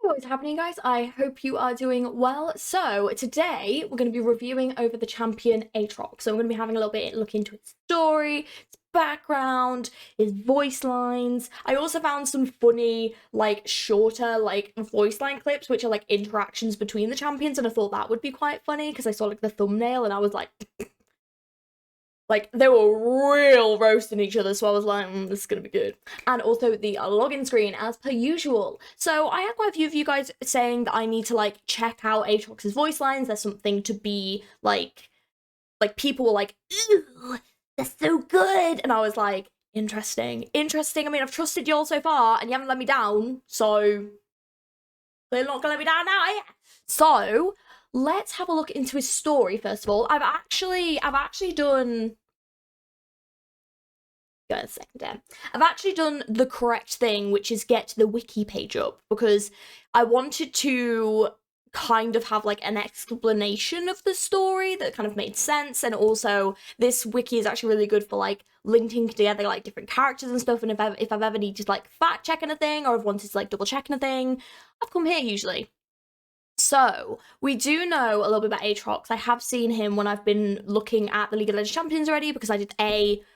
What is happening, guys? I hope you are doing well. So today we're going to be reviewing over the champion Aatrox. So I'm going to be having a little bit look into its story, its background, its voice lines. I also found some funny, shorter, voice line clips, which are like interactions between the champions, and I thought that would be quite funny because I saw like the thumbnail and I was like, they were real roasting each other, so I was like, this is gonna be good. And also the login screen, as per usual. So I had quite a few of you guys saying that I need to, check out Aatrox's voice lines. There's something to be, people were like, ooh, they're so good! And I was like, interesting. I mean, I've trusted y'all so far, and you haven't let me down, so they're not gonna let me down now, eh? So let's have a look into his story first of all. I've actually done. Go a second there. I've actually done the correct thing, which is get the wiki page up, because I wanted to kind of have like an explanation of the story that kind of made sense, and also this wiki is actually really good for like linking together like different characters and stuff. And if I've ever needed to like fact check anything, or I've wanted to like double check anything, I've come here usually. So, we do know a little bit about Aatrox. I have seen him when I've been looking at the League of Legends Champions already, because I did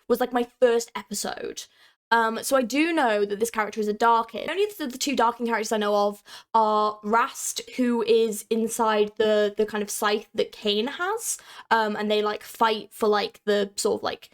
was like my first episode. So I do know that this character is a Darkin. Only the two Darkin characters I know of are Rast, who is inside the kind of scythe that Kayn has. And they like fight for like the sort of like,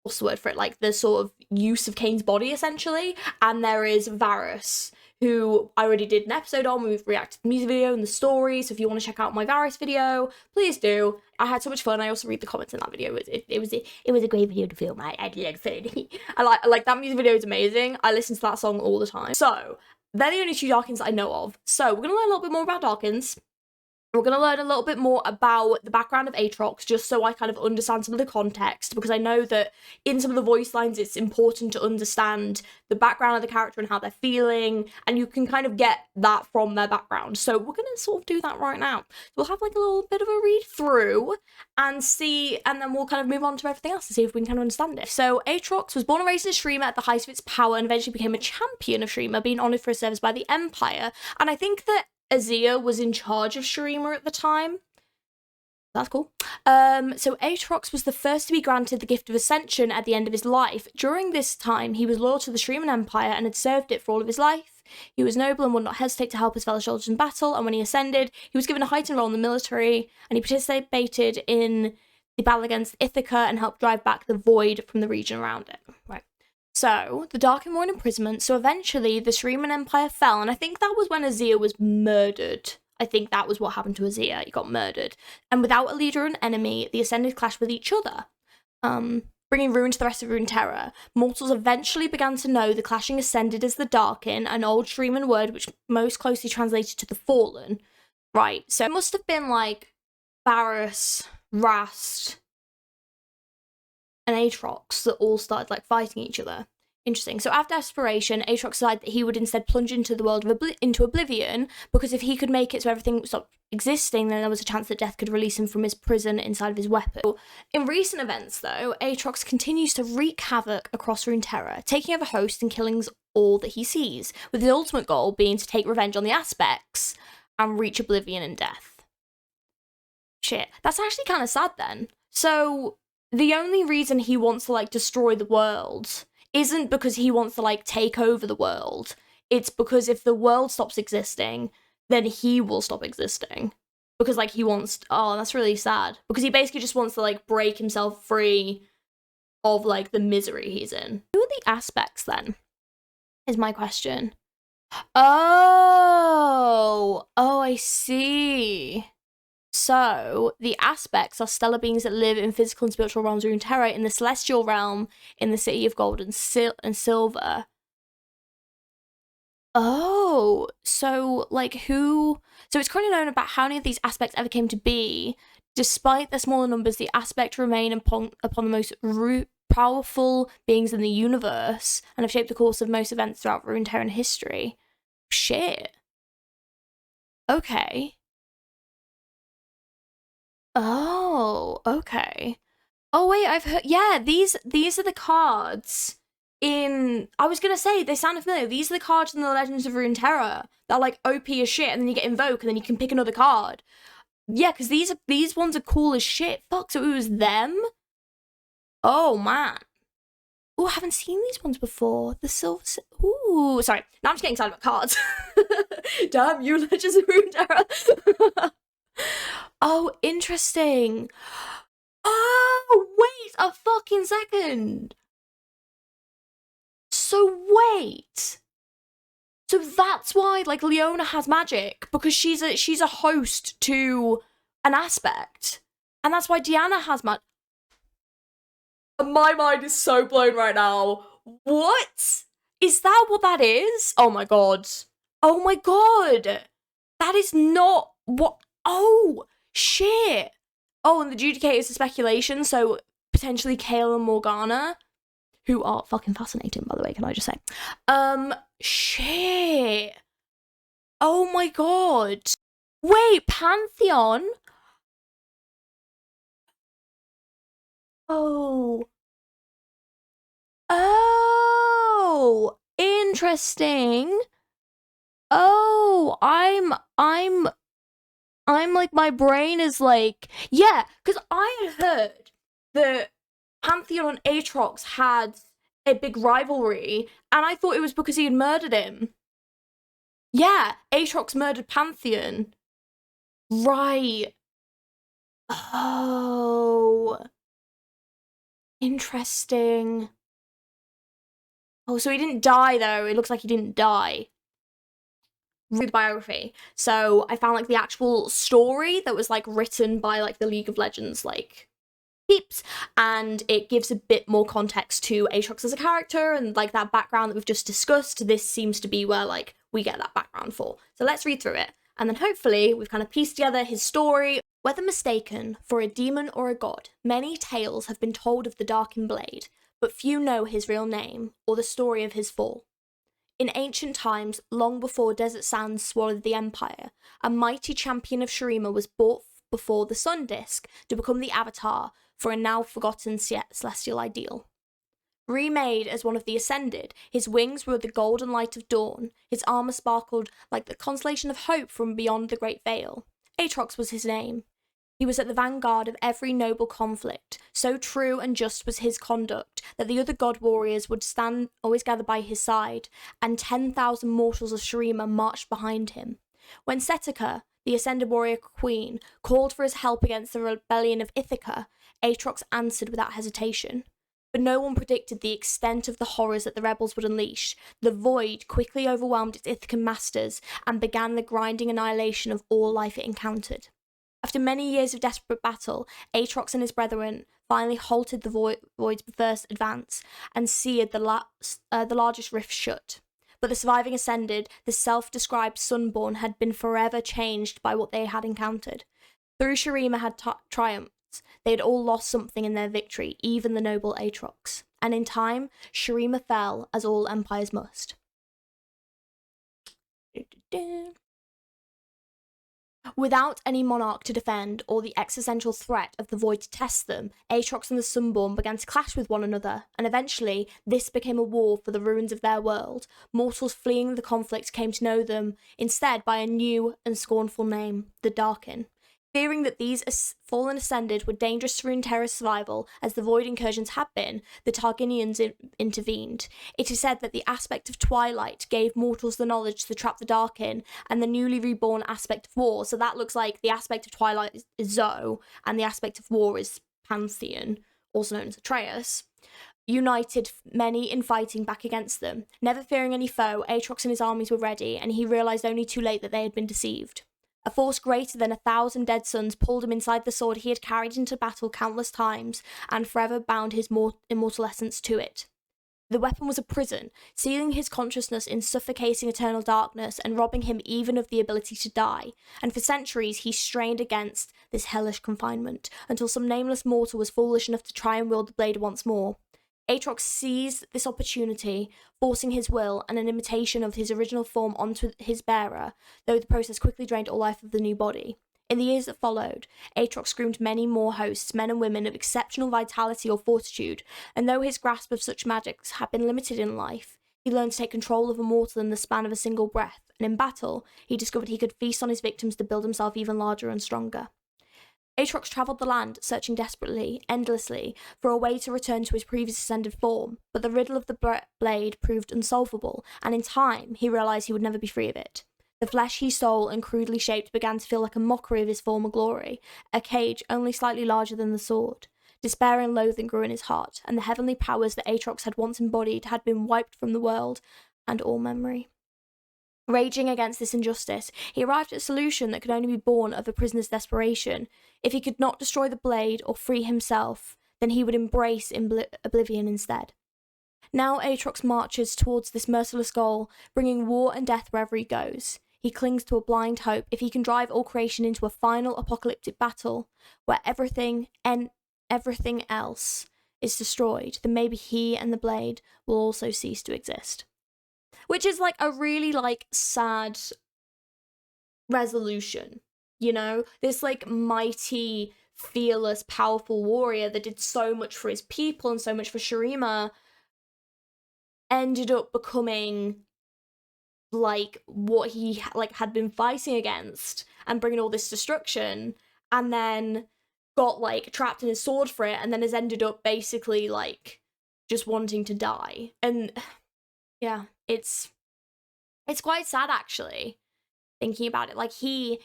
what's the word for it? Like the sort of use of Kayn's body essentially. And there is Varus, who I already did an episode on. We've reacted to the music video and the story, so if you want to check out my Varus video, please do. I had so much fun. I also read the comments in that video. It was a great video to film. I did fun. I like that music video is amazing. I listen to that song all the time. So they're the only two Darkins I know of. So we're gonna learn a little bit more about Darkins. We're going to learn a little bit more about the background of Aatrox, just so I kind of understand some of the context, because I know that in some of the voice lines it's important to understand the background of the character and how they're feeling, and you can kind of get that from their background. So we're going to sort of do that right now. We'll have like a little bit of a read through and see, and then we'll kind of move on to everything else to see if we can kind of understand it. So Aatrox was born and raised in Shreema at the height of its power, and eventually became a champion of Shreema, being honoured for his service by the Empire. And I think that Azir was in charge of Shreema at the time. That's cool. So Aatrox was the first to be granted the gift of Ascension at the end of his life. During this time, he was loyal to the Shreeman Empire and had served it for all of his life. He was noble and would not hesitate to help his fellow soldiers in battle, and when he ascended, he was given a heightened role in the military, and he participated in the battle against Ithaca and helped drive back the Void from the region around it. Right. So, the Darkin were in imprisonment, so eventually the Shreeman Empire fell, and I think that was when Azir was murdered. I think that was what happened to Azir, he got murdered. And without a leader or an enemy, the Ascended clashed with each other, bringing ruin to the rest of Runeterra. Mortals eventually began to know the clashing Ascended as the Darkin, an old Shreeman word which most closely translated to the Fallen. Right, so it must have been like Varus, Rast, and Aatrox that all started like fighting each other. Interesting. So after desperation, Aatrox decided that he would instead plunge into the world of into oblivion, because if he could make it so everything stopped existing, then there was a chance that death could release him from his prison inside of his weapon. In recent events, though, Aatrox continues to wreak havoc across Runeterra, taking over hosts and killing all that he sees, with his ultimate goal being to take revenge on the Aspects and reach oblivion and death. Shit, that's actually kind of sad then. So the only reason he wants to like destroy the world isn't because he wants to like take over the world. It's because if the world stops existing, then he will stop existing. Because like he wants, oh, that's really sad. Because he basically just wants to like break himself free of like the misery he's in. Who are the Aspects then? Is my question. Oh, I see. So, the Aspects are stellar beings that live in physical and spiritual realms of Runeterra, in the celestial realm, in the city of gold and silver. Oh, so, like, who... So, it's currently known about how many of these Aspects ever came to be. Despite their smaller numbers, the Aspects remain upon the most powerful beings in the universe, and have shaped the course of most events throughout Runeterran history. Shit. Okay. Oh, okay. Oh wait, I've heard. Yeah, these are the cards I was gonna say, they sound familiar. These are the cards in the Legends of Runeterra that are like OP as shit, and then you get Invoke, and then you can pick another card. Yeah, because these ones are cool as shit. Fuck, so it was them? Oh, man. Oh, I haven't seen these ones before. The silver... Ooh, sorry. Now I'm just getting excited about cards. Damn you, Legends of Runeterra. Oh, interesting. Oh, wait a fucking second. So wait. So that's why, like, Leona has magic, because she's a host to an aspect. And that's why Diana has magic. My mind is so blown right now. What? Is that what that is? Oh my god. Oh my god. That is not what... Oh, shit. Oh, and the Judicator is a speculation, so potentially Kale and Morgana, who are fucking fascinating, by the way, can I just say. Shit. Oh my god. Wait, Pantheon? Oh. Oh, interesting. Oh, I'm like, my brain is like, yeah, because I had heard that Pantheon and Aatrox had a big rivalry, and I thought it was because he had murdered him. Yeah, Aatrox murdered Pantheon. Right. Oh. Interesting. Oh, so he didn't die, though. It looks like he didn't die. Read the biography. So I found, like, the actual story that was, like, written by, like, the League of Legends, like, peeps, and it gives a bit more context to Aatrox as a character, and, like, that background that we've just discussed. This seems to be where, like, we get that background for. So let's read through it, and then hopefully we've kind of pieced together his story. Whether mistaken for a demon or a god, many tales have been told of the Darkin Blade, but few know his real name or the story of his fall. In ancient times, long before desert sands swallowed the empire, a mighty champion of Shurima was brought before the sun disk to become the avatar for a now forgotten celestial ideal. Remade as one of the Ascended, his wings were the golden light of dawn, his armour sparkled like the constellation of hope from beyond the great veil. Aatrox was his name. He was at the vanguard of every noble conflict. So true and just was his conduct that the other god warriors would always gather by his side, and 10,000 mortals of Shurima marched behind him. When Setika, the Ascended warrior queen, called for his help against the rebellion of Ithaca, Aatrox answered without hesitation. But no one predicted the extent of the horrors that the rebels would unleash. The void quickly overwhelmed its Ithacan masters and began the grinding annihilation of all life it encountered. After many years of desperate battle, Aatrox and his brethren finally halted the Void's first advance and seared the largest rift shut. But the surviving Ascended, the self-described Sunborn, had been forever changed by what they had encountered. Through Shurima had triumphed, they had all lost something in their victory, even the noble Aatrox. And in time, Shurima fell, as all empires must. Without any monarch to defend or the existential threat of the void to test them, Aatrox and the Sunborn began to clash with one another, and eventually this became a war for the ruins of their world. Mortals fleeing the conflict came to know them instead by a new and scornful name, the Darkin. Fearing that these fallen Ascended were dangerous to Runeterra's survival, as the Void incursions had been, the Targinians intervened. It is said that the aspect of Twilight gave mortals the knowledge to trap the Darkin, and the newly reborn aspect of War. So that looks like the aspect of Twilight is Zoe, and the aspect of War is Pantheon, also known as Atreus. United many in fighting back against them. Never fearing any foe, Aatrox and his armies were ready, and he realised only too late that they had been deceived. A force greater than 1,000 dead suns pulled him inside the sword he had carried into battle countless times, and forever bound his immortal essence to it. The weapon was a prison, sealing his consciousness in suffocating eternal darkness and robbing him even of the ability to die, and for centuries he strained against this hellish confinement, until some nameless mortal was foolish enough to try and wield the blade once more. Aatrox seized this opportunity, forcing his will and an imitation of his original form onto his bearer, though the process quickly drained all life of the new body. In the years that followed, Aatrox groomed many more hosts, men and women of exceptional vitality or fortitude, and though his grasp of such magics had been limited in life, he learned to take control of a mortal in the span of a single breath, and in battle, he discovered he could feast on his victims to build himself even larger and stronger. Aatrox travelled the land, searching desperately, endlessly, for a way to return to his previous ascended form, but the riddle of the blade proved unsolvable, and in time, he realised he would never be free of it. The flesh he stole and crudely shaped began to feel like a mockery of his former glory, a cage only slightly larger than the sword. Despair and loathing grew in his heart, and the heavenly powers that Aatrox had once embodied had been wiped from the world and all memory. Raging against this injustice, he arrived at a solution that could only be born of a prisoner's desperation. If he could not destroy the blade or free himself, then he would embrace oblivion instead. Now Aatrox marches towards this merciless goal, bringing war and death wherever he goes. He clings to a blind hope if he can drive all creation into a final apocalyptic battle, where everything and everything else is destroyed, then maybe he and the blade will also cease to exist. Which is like a really like sad resolution, you know? This like mighty, fearless, powerful warrior that did so much for his people and so much for Shurima ended up becoming like what he like had been fighting against and bringing all this destruction, and then got like trapped in his sword for it, and then has ended up basically like just wanting to die. And yeah, it's quite sad actually, thinking about it. Like he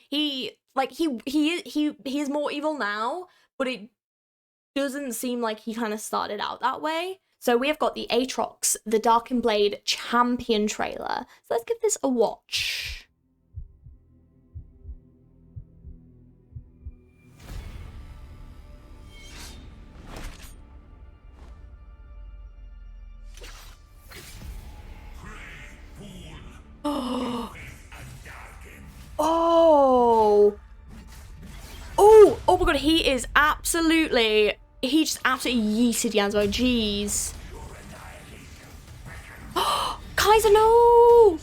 is more evil now, but it doesn't seem like he kind of started out that way. So we have got the Aatrox, the Darkened Blade Champion trailer. So let's give this a watch. Oh. Oh. Oh my god, he is absolutely... He just absolutely yeeted Yanzo. Jeez. Kaiser, no!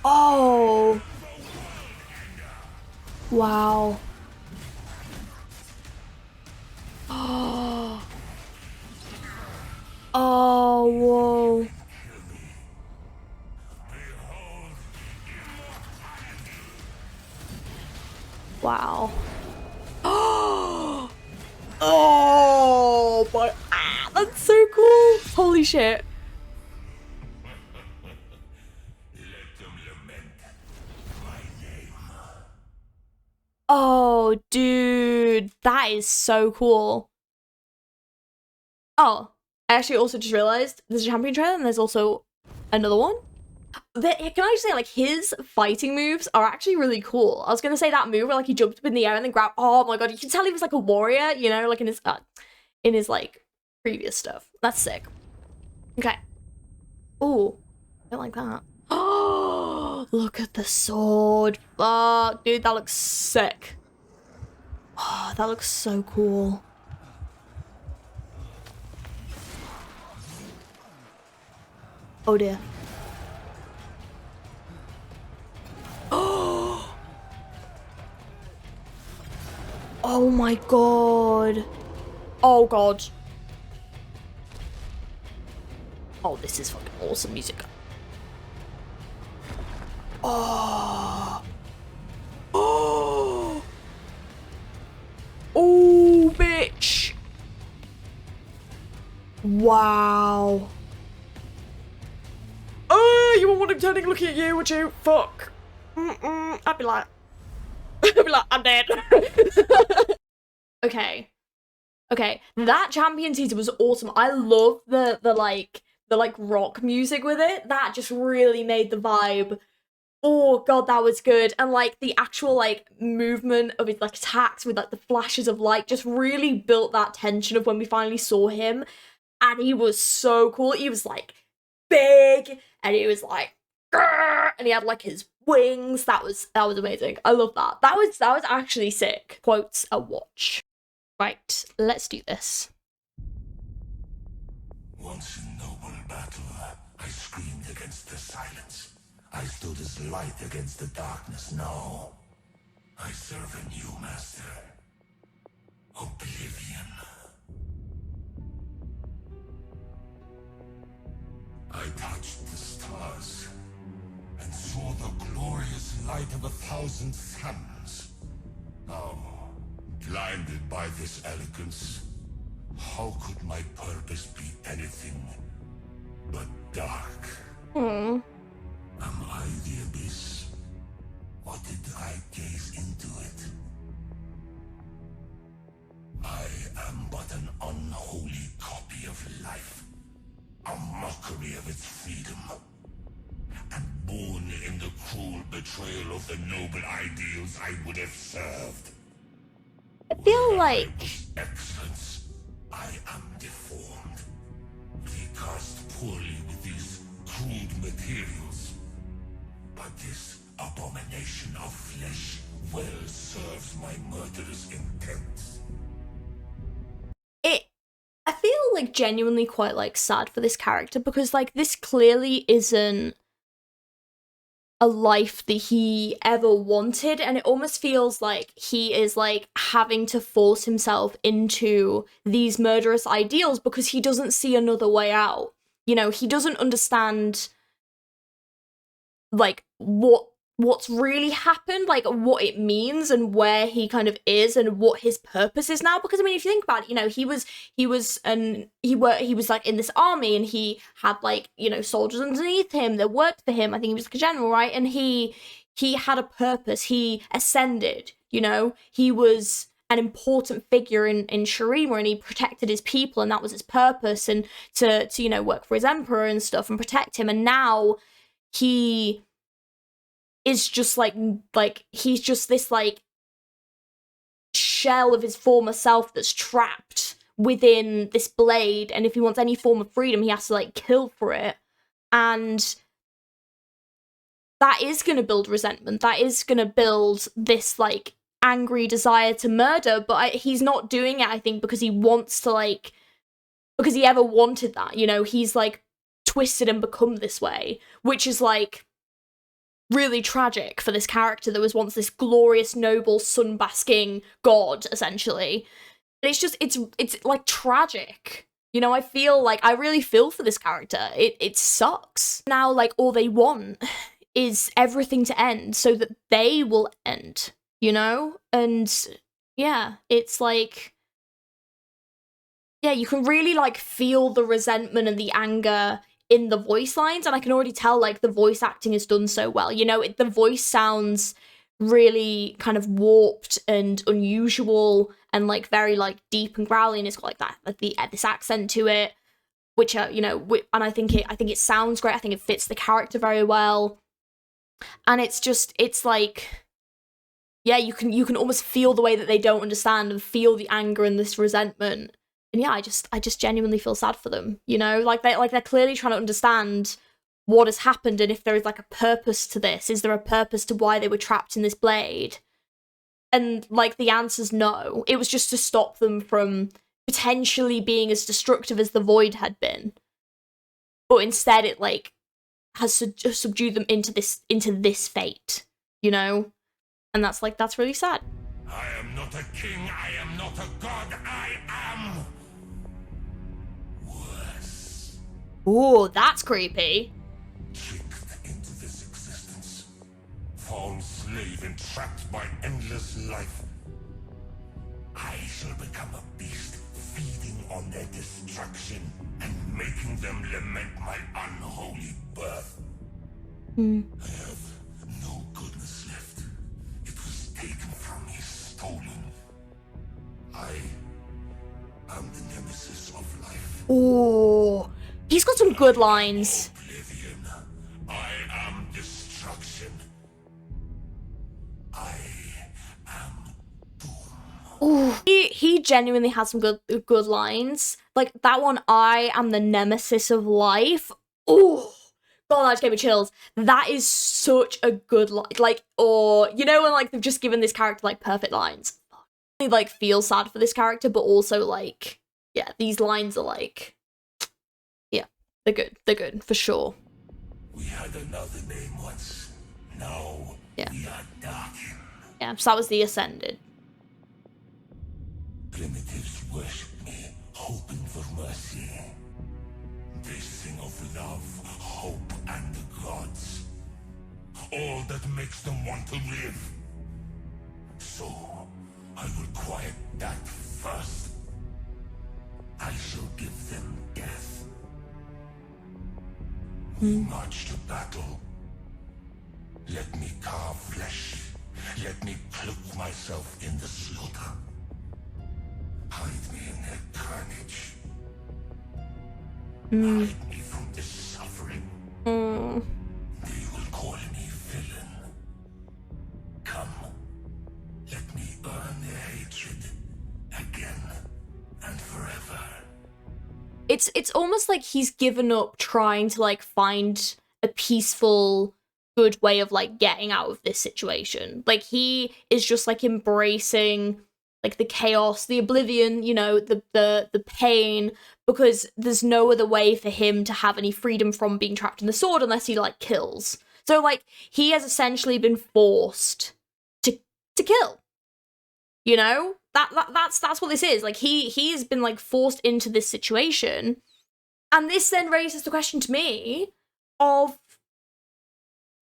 Oh. Wow. Oh. Oh, whoa. Wow. Oh. Oh, but that's so cool. Holy shit. Oh, dude, that is so cool. Oh, I actually also just realized there's a champion trailer and there's also another one. Can I just say, like, his fighting moves are actually really cool. I was gonna say that move where, like, he jumped up in the air and then grabbed. Oh my god, you can tell he was like a warrior, you know, like in his like previous stuff. That's sick. Okay. Ooh, I don't like that. Oh, look at the sword. Fuck, dude, that looks sick. Oh, that looks so cool. Oh dear. Oh my god. Oh god. Oh, this is fucking awesome music. Oh. Oh. Oh, bitch. Wow. Oh, you wouldn't want him turning looking at you, would you? Fuck. I'd be like, I'm dead. Okay. Okay. That champion teaser was awesome. I love the rock music with it. That just really made the vibe. Oh god, that was good. And like the actual like movement of his like attacks with like the flashes of light just really built that tension of when we finally saw him. And he was so cool. He was like big and he was like grrr, and he had like his wings. That was amazing. I love that. That was actually sick. Quotes a watch. Right, let's do this. Once in noble battle, I I screamed against the silence. I stood as light against the darkness. Now, I serve a new master. Oblivion. I touched the stars and saw the glorious light of 1,000 suns. Now, blinded by this elegance, how could my purpose be anything but dark? Am I the abyss? Or did I gaze into it? I am but an unholy copy of life, a mockery of its freedom, and born in the cruel betrayal of the noble ideals I would have served. I feel like Excellence, I am deformed, recast poorly with these crude materials. But this abomination of flesh well serves my murderous intents. I feel like genuinely quite like sad for this character because like this clearly isn't a life that he ever wanted, and it almost feels like he is like having to force himself into these murderous ideals because he doesn't see another way out. You know, he doesn't understand like what's really happened, like what it means and where he kind of is and what his purpose is now. Because I mean, if you think about it, you know, he was like in this army and he had like, you know, soldiers underneath him that worked for him. I think he was like a general, right? And he had a purpose. He ascended, you know, he was an important figure in Shurima, and he protected his people, and that was his purpose, and to you know, work for his emperor and stuff and protect him. And now he is just like he's just this like shell of his former self that's trapped within this blade, and if he wants any form of freedom he has to like kill for it. And that is going to build resentment, that is going to build this like angry desire to murder, but he's not doing it, I think, because he wants to like, because he ever wanted that, you know. He's like twisted and become this way, which is like really tragic for this character that was once this glorious, noble, sun-basking god, essentially. And it's just, it's like tragic. You know, I feel like, I really feel for this character. It sucks. Now, like, all they want is everything to end so that they will end, you know? And yeah, it's like, yeah, you can really like feel the resentment and the anger in the voice lines, and I can already tell like the voice acting is done so well. You know, the voice sounds really kind of warped and unusual and like very like deep and growly, and it's got like that, like this accent to it, which you know, and I think it sounds great. I think it fits the character very well, and it's just, it's like, yeah, you can almost feel the way that they don't understand and feel the anger and this resentment. And yeah, I just genuinely feel sad for them, you know? Like they're clearly trying to understand what has happened and if there is like a purpose to this. Is there a purpose to why they were trapped in this blade? And like the answer's no. It was just to stop them from potentially being as destructive as the void had been. But instead it like has subdued them into this fate, you know? And that's really sad. I am not a king, I am not a god, I am worse. Ooh, that's creepy. Tricked into this existence. Fallen slave entrapped by endless life. I shall become a beast, feeding on their destruction and making them lament my unholy birth. I have no goodness left. It was taken from me, stolen. I am the nemesis of life. Ooh, he's got some good lines. Oblivion. I am destruction. I am doom. Ooh, he genuinely has some good lines. Like that one, I am the nemesis of life. Ooh, God, that just gave me chills. That is such a good line. Like, or you know when like they've just given this character like perfect lines. I like feel sad for this character, but also like, yeah, these lines are like, yeah, They're good. They're good, for sure. We had another name once. Now Yeah. we are Darkin. Yeah, so that was the Ascended. Primitives worship me, hoping for mercy. They sing of love, hope, and the gods. All that makes them want to live. So, I will quiet that first. I shall give them death. We march to battle. Let me carve flesh. Let me cloak myself in the slaughter. Hide me in their carnage. Hide me from this suffering. They will call me villain. Come, let me earn their hatred again and forever. It's almost like he's given up trying to like find a peaceful, good way of like getting out of this situation. Like he is just like embracing like the chaos, the oblivion, you know, the pain, because there's no other way for him to have any freedom from being trapped in the sword unless he like kills. So like he has essentially been forced to kill. You know? That's what this is. Like he has been like forced into this situation. And this then raises the question to me of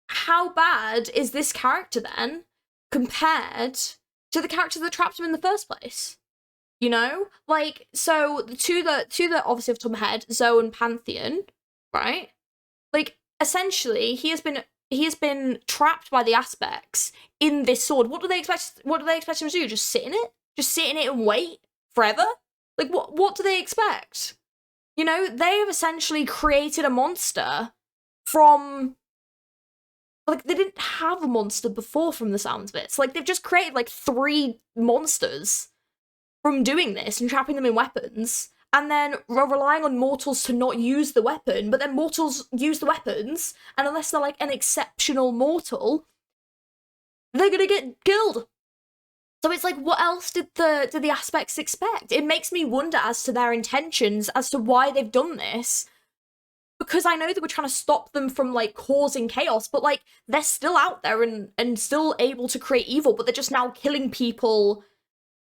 how bad is this character then compared to the character that trapped him in the first place? You know? Like, so the two that obviously off the top of my head, Zoe and Pantheon, right? Like, essentially, he has been trapped by the aspects in this sword. What do they expect him to do? Just sit in it? Just sit in it and wait forever? Like, what do they expect? You know, they have essentially created a monster from... Like, they didn't have a monster before from the sounds of it. So, like, they've just created, like, 3 monsters from doing this and trapping them in weapons. And then relying on mortals to not use the weapon. But then mortals use the weapons. And unless they're, like, an exceptional mortal, they're gonna get killed. So it's like, what else did the aspects expect? It makes me wonder as to their intentions, as to why they've done this. Because I know that we're trying to stop them from, like, causing chaos, but, like, they're still out there and still able to create evil, but they're just now killing people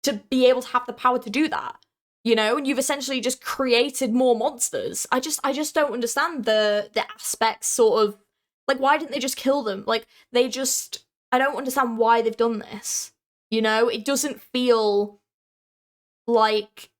to be able to have the power to do that, you know? And you've essentially just created more monsters. I just don't understand the aspects, sort of, like, why didn't they just kill them? Like, I don't understand why they've done this, you know? It doesn't feel like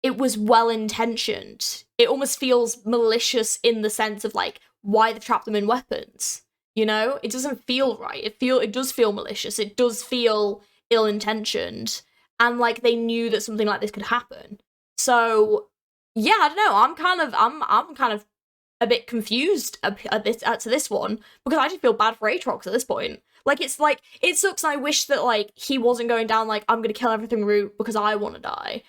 it was well-intentioned. It almost feels malicious in the sense of, like, why they've trapped them in weapons, you know? It doesn't feel right. It does feel malicious. It does feel ill-intentioned, and, like, they knew that something like this could happen. So, yeah, I don't know. I'm kind of a bit confused to this one, because I just feel bad for Aatrox at this point. Like, it's like, it sucks, and I wish that, like, he wasn't going down, like, I'm gonna kill everything route because I want to die.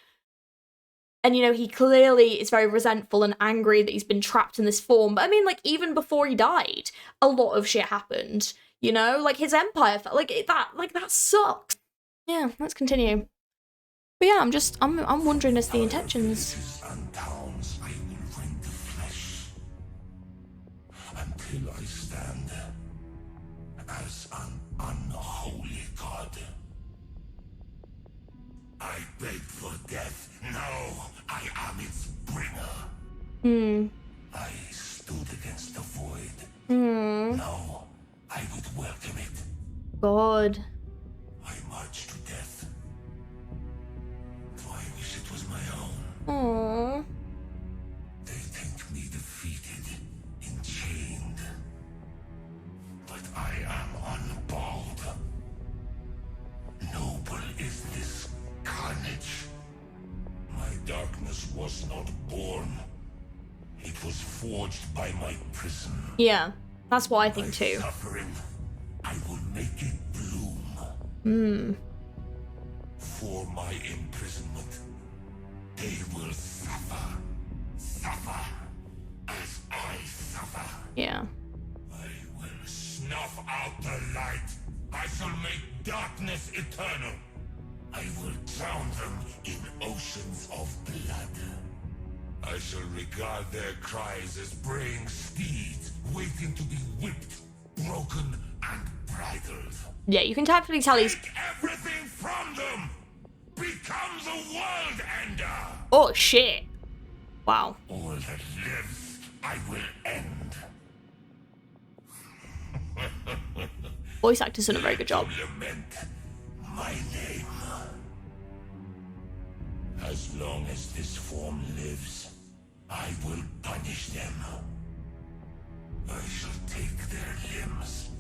And, you know, he clearly is very resentful and angry that he's been trapped in this form. But I mean, like, even before he died, a lot of shit happened, you know? Like, his empire, that sucks. Yeah, let's continue. But yeah, I'm wondering as the intentions. And towns I will rend the flesh until I stand as an unholy god. I begged for death. Now I am its bringer. I stood against the void. Now I would welcome it. God. I march to death. Though I wish it was my own. Aww. They think me defeated, enchained. But I am unbowed. Noble is this carnage. My darkness was not born. It was forged by my prison. Yeah, that's what I think too. Suffering, I will make it bloom. For my imprisonment, they will suffer as I suffer. Yeah. I will snuff out the light. I shall make darkness eternal. I will drown them in oceans of blood. I shall regard their cries as braying steeds, waiting to be whipped, broken, and bridled. Yeah, you can definitely tell he's... Take everything from them! Become the world ender! Oh, shit. Wow. All that lives, I will end. Voice actor's done a very good job. Lament my name. As long as this form lives, I will punish them. I shall take their limbs.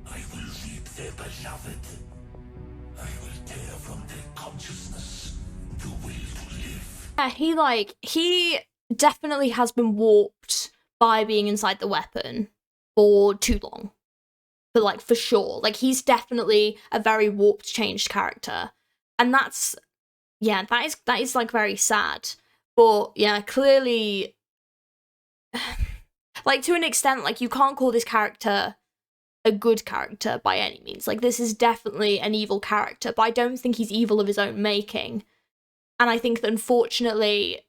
I will reap their beloved. I will tear from their consciousness the will to live. Yeah, he definitely has been warped by being inside the weapon for too long. For sure. Like, he's definitely a very warped, changed character. And that's, yeah, that is like very sad. But yeah, clearly, like, to an extent, like, you can't call this character a good character by any means. Like, this is definitely an evil character, but I don't think he's evil of his own making. And I think that, unfortunately,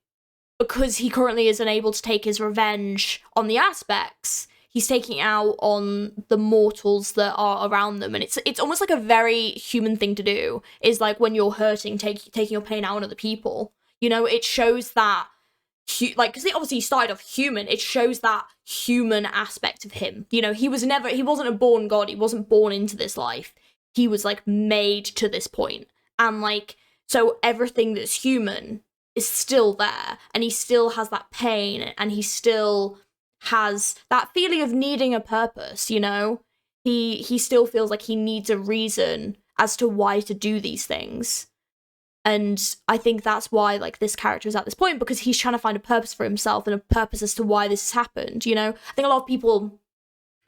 because he currently isn't able to take his revenge on the aspects, he's taking it out on the mortals that are around them. And it's almost like a very human thing to do, is like when you're hurting, taking your pain out on other people. You know, it shows that, like, because obviously he started off human, it shows that human aspect of him. You know, he wasn't a born god, he wasn't born into this life. He was, like, made to this point. And, like, so everything that's human is still there, and he still has that pain, and he still has that feeling of needing a purpose, you know? He still feels like he needs a reason as to why to do these things. And I think that's why, like, this character is at this point, because he's trying to find a purpose for himself and a purpose as to why this has happened, you know? I think a lot of people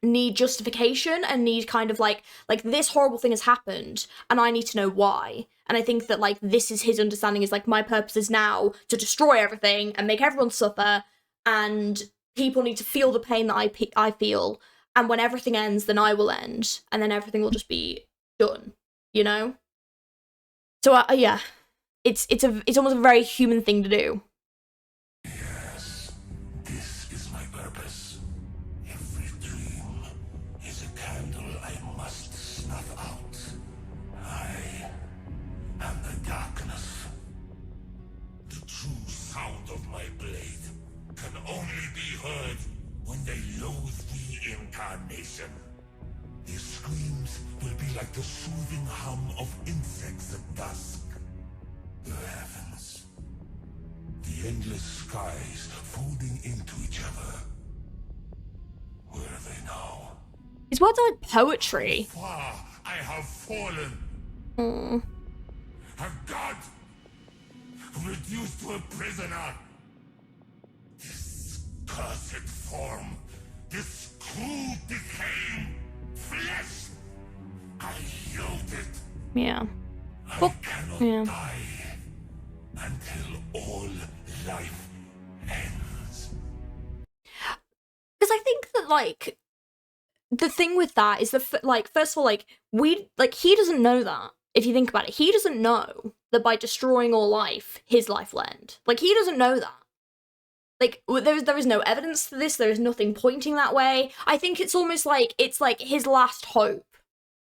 need justification and need kind of like this horrible thing has happened and I need to know why. And I think that, like, this is his understanding, is like, my purpose is now to destroy everything and make everyone suffer, and people need to feel the pain that I feel, and when everything ends, then I will end, and then everything will just be done, you know? So yeah, it's almost a very human thing to do. Yes, this is my purpose. Every dream is a candle I must snuff out. I am the darkness. The true sound of my blade can only be heard when they loathe reincarnation. Their screams will be like the soothing hum of insects at dusk. The heavens, the endless skies folding into each other. Where are they now? His words are like poetry. Far I have fallen. Mm. A god reduced to a prisoner. This cursed form, this crude decaying flesh. I loathe it. Yeah. I cannot die until all life ends. Because I think that, like, the thing with that is that, like, first of all, like, he doesn't know that. If you think about it, he doesn't know that by destroying all life, his life will end. Like, he doesn't know that. Like, there is no evidence for this. There is nothing pointing that way. I think it's almost like it's like his last hope.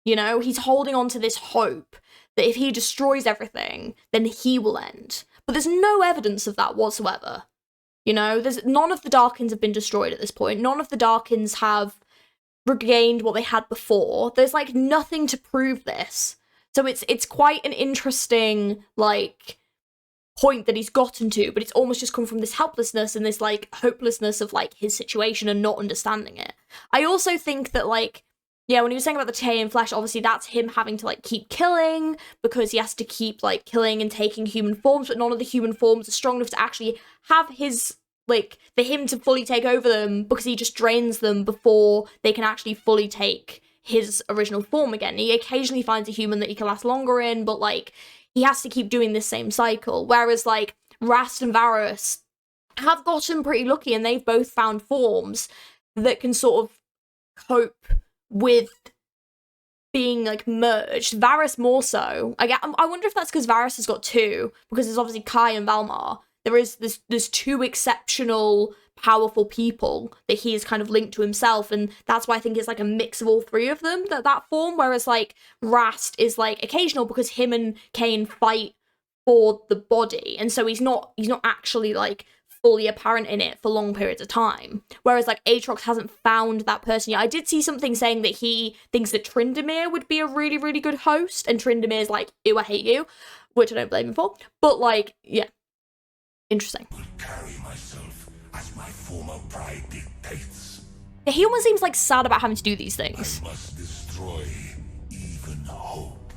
You know, he's holding on to this hope that if he destroys everything, then he will end. But there's no evidence of that whatsoever. You know, none of the Darkins have been destroyed at this point. None of the Darkins have regained what they had before. There's, like, nothing to prove this. So it's quite an interesting, like, point that he's gotten to, but it's almost just come from this helplessness and this, like, hopelessness of, like, his situation and not understanding it. I also think that, like, yeah, when he was saying about the decaying flesh, obviously that's him having to, like, keep killing, because he has to keep, like, killing and taking human forms, but none of the human forms are strong enough to actually have his, like, for him to fully take over them, because he just drains them before they can actually fully take his original form again. He occasionally finds a human that he can last longer in, but, like, he has to keep doing this same cycle. Whereas, like, Rast and Varus have gotten pretty lucky, and they've both found forms that can sort of cope with being, like, merged. Varus more so. I wonder if that's because Varus has got two, because there's obviously Kai and Valmar. there's two exceptional, powerful people that he is kind of linked to himself, and that's why I think it's like a mix of all three of them that form. Whereas like Rast is like occasional because him and Kane fight for the body, and so he's not actually like fully apparent in it for long periods of time. Whereas like Aatrox hasn't found that person yet. I did see something saying that he thinks that Tryndamere would be a really, really good host, and Tryndamere's like, ew, I hate you, which I don't blame him for. But like, yeah, interesting. I will carry myself as my former pride dictates. Yeah, he almost seems like sad about having to do these things. I must destroy even hope.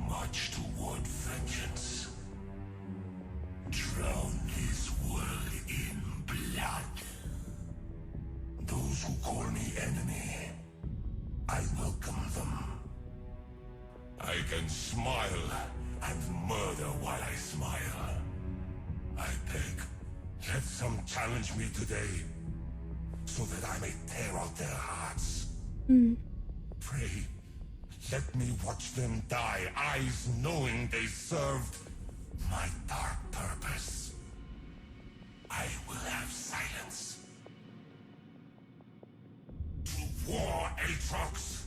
March toward vengeance. Drown this world in blood. Those who call me enemy, I welcome them. I can smile and murder while I smile. I beg, let some challenge me today, so that I may tear out their hearts. Pray, let me watch them die, eyes knowing they served my dark purpose. I will have silence. To war, Aatrox!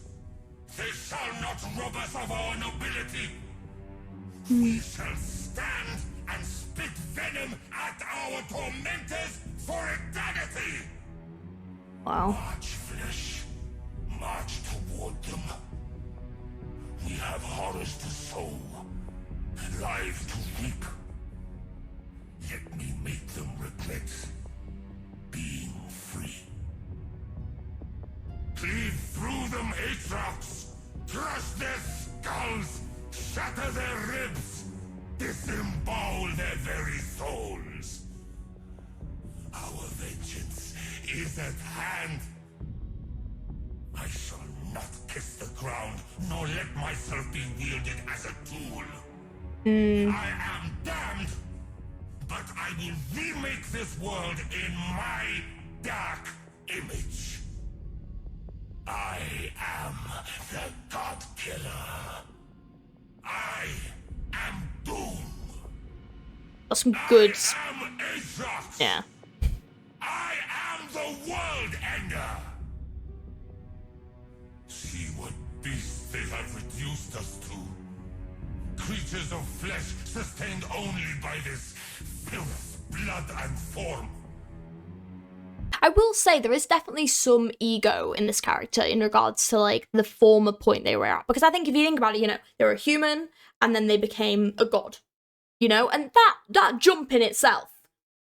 They shall not rob us of our nobility! We shall stand and spit venom at our tormentors for eternity! Wow. March, flesh. March toward them. We have horrors to sow, lives to reap. Let me make them regret being free. Cleave through them, Aatrox! Crush their skulls! Shatter their ribs! Disembowel their very souls! Our vengeance is at hand. I shall not kiss the ground, nor let myself be wielded as a tool. I am damned, but I will remake this world in my dark image. I am the God Killer. I am Doom. That's some good. I am Aatrox. Yeah. I am the world ender. See what beasts they have reduced us to. Creatures of flesh sustained only by this filth, blood, and form. I will say there is definitely some ego in this character in regards to like the former point they were at, because I think if you think about it, you know, they were a human and then they became a god, you know, and that jump in itself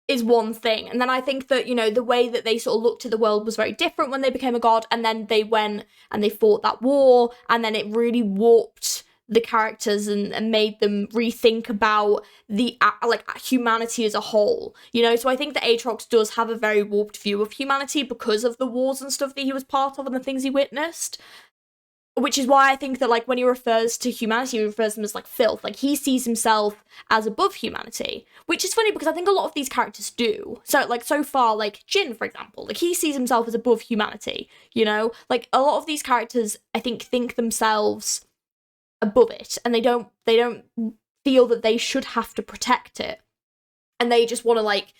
is one thing. And then I think that, you know, the way that they sort of looked at the world was very different when they became a god, and then they went and they fought that war, and then it really warped the characters and made them rethink about the like humanity as a whole, you know. So I think that Aatrox does have a very warped view of humanity because of the wars and stuff that he was part of and the things he witnessed, which is why I think that like when he refers to humanity, he refers to them as like filth. Like he sees himself as above humanity, which is funny because I think a lot of these characters do. So like so far, like Jin, for example, like he sees himself as above humanity, you know. Like a lot of these characters I think themselves above it, and they don't feel that they should have to protect it, and they just want to like,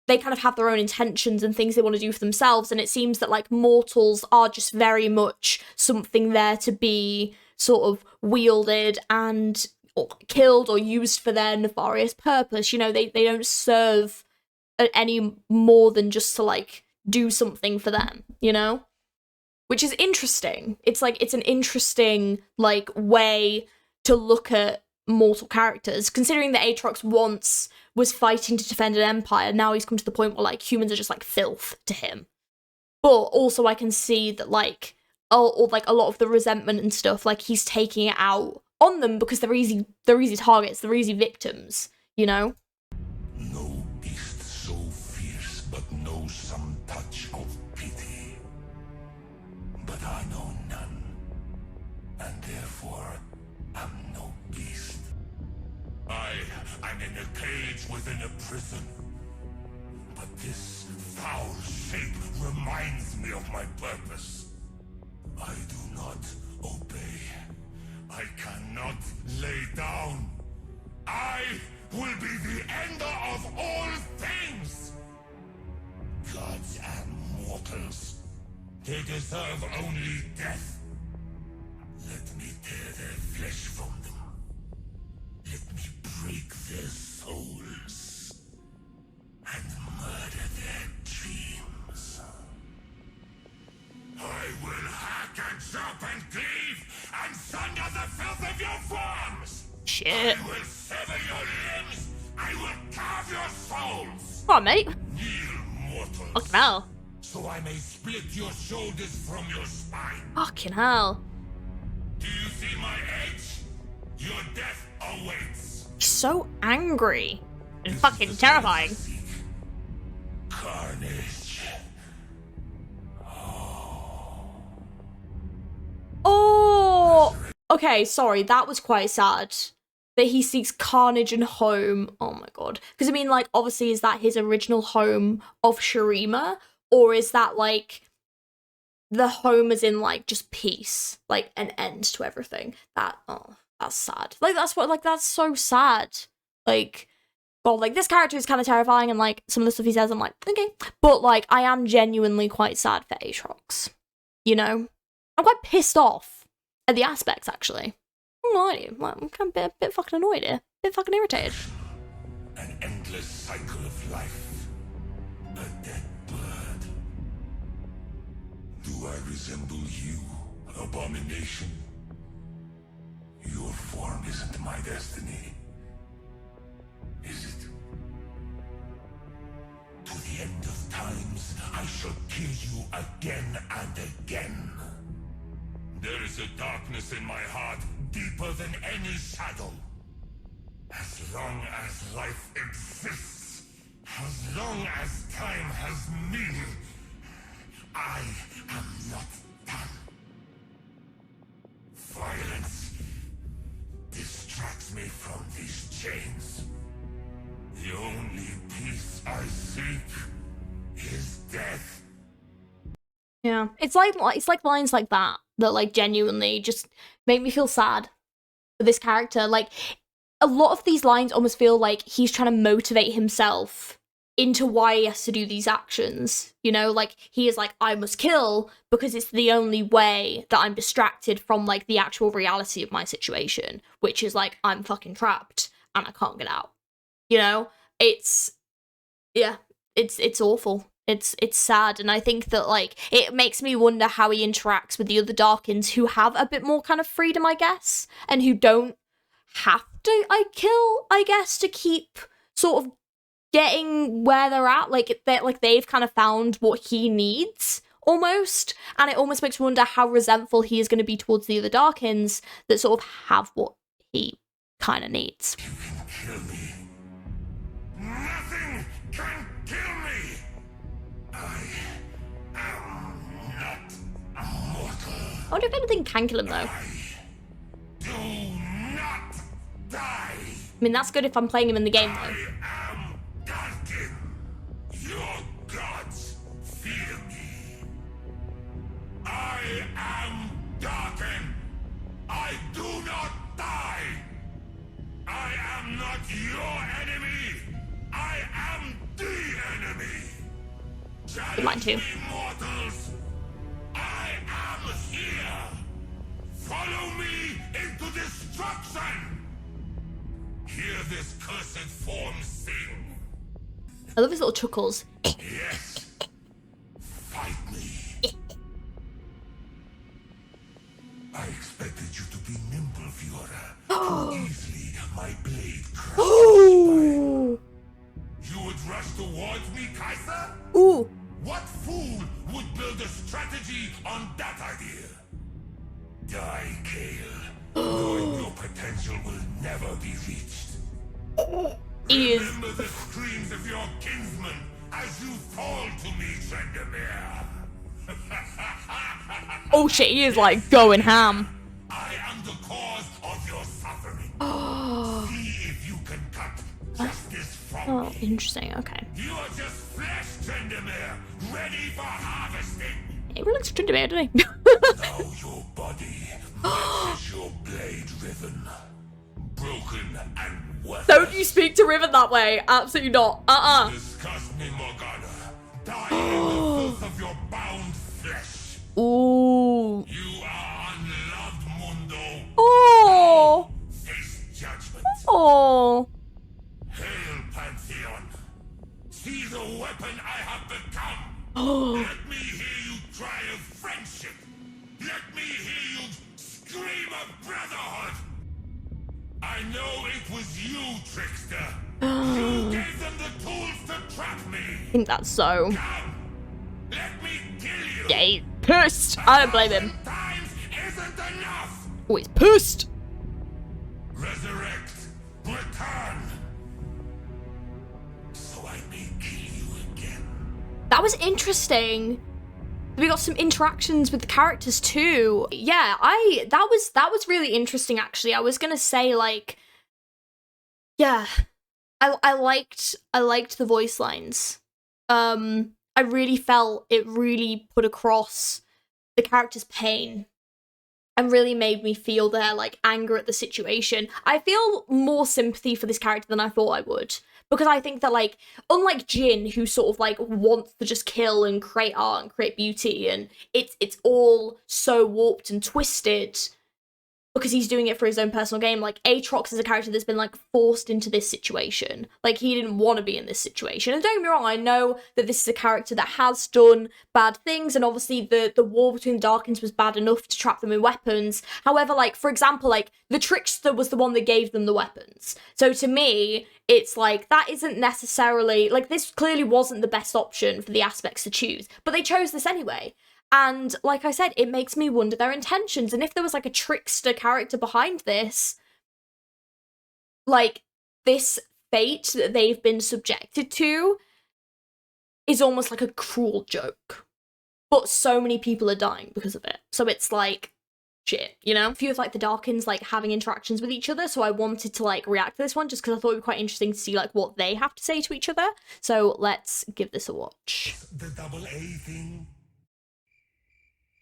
they kind of have their own intentions and things they want to do for themselves. And it seems that like mortals are just very much something there to be sort of wielded and or killed or used for their nefarious purpose, you know. They don't serve any more than just to like do something for them, you know. Which is interesting. It's like, it's an interesting, like, way to look at mortal characters, considering that Aatrox once was fighting to defend an empire, now he's come to the point where, like, humans are just, like, filth to him. But also I can see that, like, or like, a lot of the resentment and stuff, like, he's taking it out on them because they're easy targets, they're easy victims, you know? No beast so fierce but knows some touch of pity. But I know none, and therefore am no beast. I'm in a cage within a prison. But this foul shape reminds me of my purpose. I do not obey. I cannot lay down. I will be the ender of all things. Gods and mortals, they deserve only death. Let me tear their flesh from them. Let me break their souls and murder their dreams. I will hack and chop and cleave and sunder the filth of your forms. Shit. I will sever your limbs. I will carve your souls. Come on, mate. Kneel, mortals. Fucking hell. So I may split your shoulders from your spine. Fucking hell. Do you see my edge? Your death awaits. He's so angry and fucking terrifying. Carnage. Oh, okay, sorry, that was quite sad. That he seeks carnage and home. Oh my god. Because I mean, like, obviously, is that his original home of Shurima? Or is that, like, the home as in, like, just peace? Like, an end to everything? That's sad. Like, that's so sad. Like, well, like, this character is kind of terrifying, and, like, some of the stuff he says, I'm like, okay. But, like, I am genuinely quite sad for Aatrox. You know? I'm quite pissed off at the aspects, actually. I'm kind of a bit fucking annoyed here. A bit fucking irritated. An endless cycle of life. A dead bird. Do I resemble you, abomination? Your form isn't my destiny. Is it? To the end of times, I shall kill you again and again. There is a darkness in my heart deeper than any shadow. As long as life exists, as long as time has meaning, I am not done. Violence distracts me from these chains. The only peace I seek is death. Yeah, it's like lines like that like genuinely just make me feel sad for this character. Like, a lot of these lines almost feel like he's trying to motivate himself into why he has to do these actions. You know, like, he is like, I must kill because it's the only way that I'm distracted from, like, the actual reality of my situation, which is like, I'm fucking trapped and I can't get out. You know, it's awful. It's sad, and I think that, like, it makes me wonder how he interacts with the other Darkins who have a bit more kind of freedom, I guess, and who don't have to, kill, I guess, to keep sort of getting where they're at. Like, they've kind of found what he needs, almost, and it almost makes me wonder how resentful he is going to be towards the other Darkins that sort of have what he kind of needs. You can kill me. Nothing can kill me. I am not mortal. I wonder if anything can kill him, though. I do not die. I mean, that's good if I'm playing him in the game, though. I am Darkin. Your gods fear me. I am Darkin. I do not die. I am not your enemy. I am the enemy. Mine too. Mortals, I am here. Follow me into destruction. Hear this cursed form sing. I love his little chuckles. Yes. Fight me. I expected you to be nimble, Fiora. Too easily, my blade crushed your spine. You would rush towards me, Kaiser? Ooh. What fool would build a strategy on that idea? Die, Kale. Knowing your potential will never be reached. He is. Remember the screams of your kinsmen as you fall to me, Tryndamere. Oh shit, he is like going ham. I am the cause of your suffering. See if you can cut justice from me. Interesting, okay. You are just flesh, Tryndamere, ready for harvesting. He really looks pretty bad, doesn't he? Now your body matches your blade riven, broken and Don't you speak to Riven that way. Absolutely not. Disgust me, Morgana. Die in the filth of your bound flesh. Ooh. You are unloved, Mundo. Oh. Face judgment. Oh. Hail, Pantheon. See the weapon I have become. Let me hear you cry of friendship. Let me hear you scream of brotherhood. I know it was you, trickster. You gave them the tools to trap me. I think that's so. Come, let me kill you. Yeah, he's pissed. I don't blame him. Times isn't enough. Oh, he's pissed. Resurrect, return, so I may kill you again. That was interesting. We got some interactions with the characters too. Yeah, that was really interesting actually. I was gonna say like, yeah, I liked the voice lines. I really felt it really put across the character's pain and really made me feel their like anger at the situation. I feel more sympathy for this character than I thought I would. Because I think that, like, unlike Jin, who sort of, like, wants to just kill and create art and create beauty, and it's all so warped and twisted because he's doing it for his own personal game, like, Aatrox is a character that's been, like, forced into this situation. Like, he didn't want to be in this situation. And don't get me wrong, I know that this is a character that has done bad things, and obviously the war between the Darkins was bad enough to trap them in weapons. However, like, for example, like, the Trickster was the one that gave them the weapons. So to me, it's like, that isn't necessarily, like, this clearly wasn't the best option for the aspects to choose, but they chose this anyway. And like I said, it makes me wonder their intentions. And if there was like a trickster character behind this, like this fate that they've been subjected to is almost like a cruel joke. But so many people are dying because of it. So it's like, shit, you know? A few of like the Darkins like having interactions with each other. So I wanted to like react to this one just because I thought it would be quite interesting to see like what they have to say to each other. So let's give this a watch. The double A thing?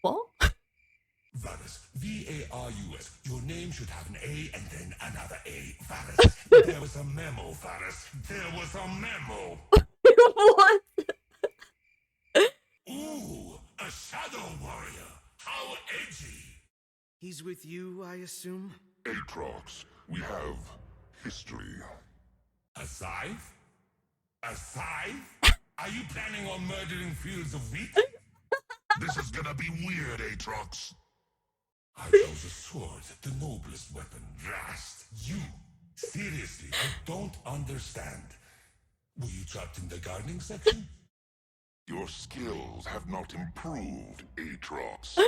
What? Varus, V-A-R-U-S. Your name should have an A and then another A. Varus. There was a memo, Varus. There was a memo. What? Ooh, a shadow warrior. How edgy. He's with you, I assume? Aatrox, we have history. A scythe? A scythe? Are you planning on murdering fields of wheat? This is gonna be weird, Aatrox. I chose a sword, the noblest weapon. Rast, you. Seriously, I don't understand. Were you trapped in the gardening section? Your skills have not improved, Aatrox.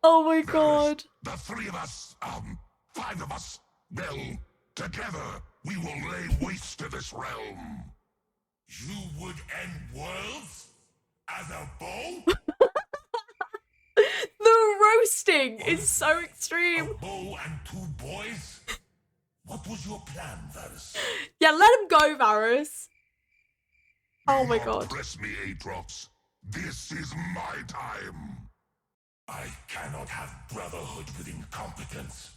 Oh my god. The three of us, 5 of us, well, together, we will lay waste to this realm. You would end worlds? As a bow? The roasting is so extreme. A bow and 2 boys? What was your plan, Varus? Yeah, let him go, Varus. Oh my Do not god. press me, Aatrox. This is my time. I cannot have brotherhood with incompetence.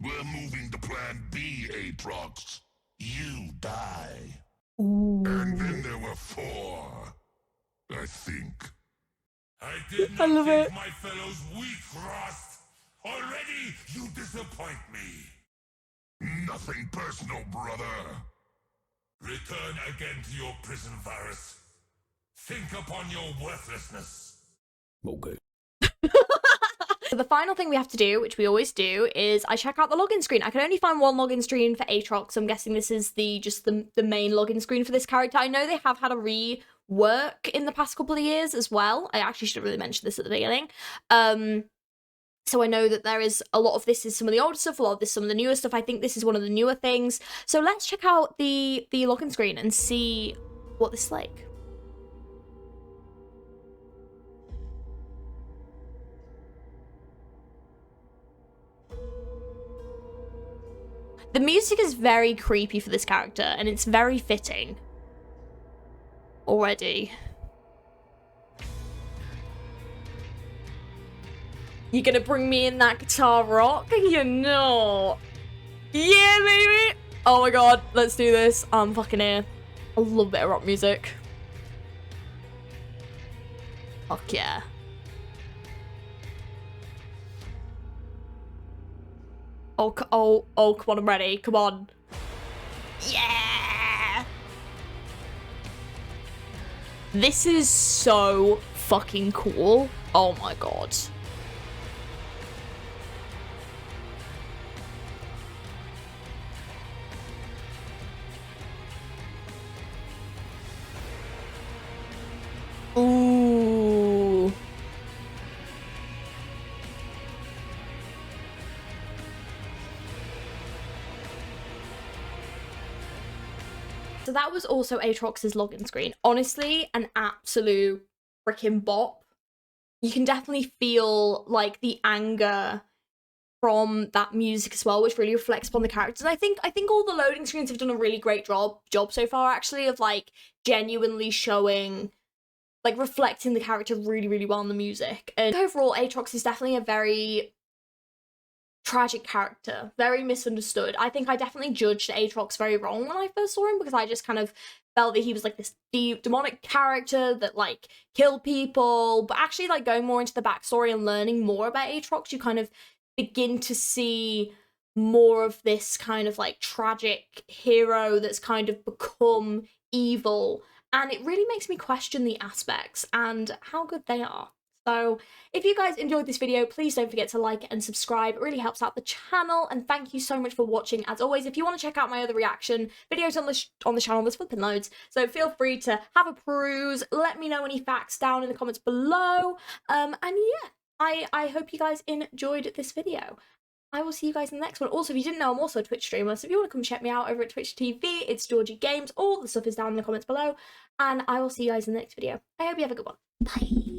We're moving to plan B, Aatrox. You die. Ooh. And then there were 4, I think. I did I not love think it. my fellows weak, Rost. Already you disappoint me. Nothing personal, brother. Return again to your prison, Varus. Think upon your worthlessness. Okay. So the final thing we have to do, which we always do, is I check out the login screen. I can only find one login screen for Aatrox, so I'm guessing this is the main login screen for this character. I know they have had a rework in the past couple of years as well. I actually should have really mentioned this at the beginning. So I know that there is a lot of this is some of the older stuff, a lot of this some of the newer stuff. I think this is one of the newer things. So let's check out the login screen and see what this is like. The music is very creepy for this character, and it's very fitting. Already. You gonna bring me in that guitar rock? You know. Yeah, baby! Oh my god, let's do this. I'm fucking here. I love a bit of rock music. Fuck yeah. Oh, come on, I'm ready. Come on. Yeah! This is so fucking cool. Oh my god. Ooh. So that was also Aatrox's login screen. Honestly, an absolute freaking bop. You can definitely feel like the anger from that music as well, which really reflects upon the characters. And I think all the loading screens have done a really great job so far, actually, of like genuinely showing, like reflecting the character really, really well in the music. And overall, Aatrox is definitely a very tragic character, very misunderstood. I think I definitely judged Aatrox very wrong when I first saw him, because I just kind of felt that he was like this deep demonic character that like killed people. But actually, like going more into the backstory and learning more about Aatrox, you kind of begin to see more of this kind of like tragic hero that's kind of become evil, and it really makes me question the aspects and how good they are. So if you guys enjoyed this video, please don't forget to like and subscribe. It really helps out the channel, and thank you so much for watching. As always, if you want to check out my other reaction videos on the channel, there's flipping loads, so feel free to have a peruse. Let me know any facts down in the comments below, and yeah, I hope you guys enjoyed this video. I will see you guys in the next one. Also, if you didn't know, I'm also a Twitch streamer, so if you want to come check me out over at Twitch TV, it's georgieegames. All the stuff is down in the comments below, and I will see you guys in the next video. I hope you have a good one. Bye.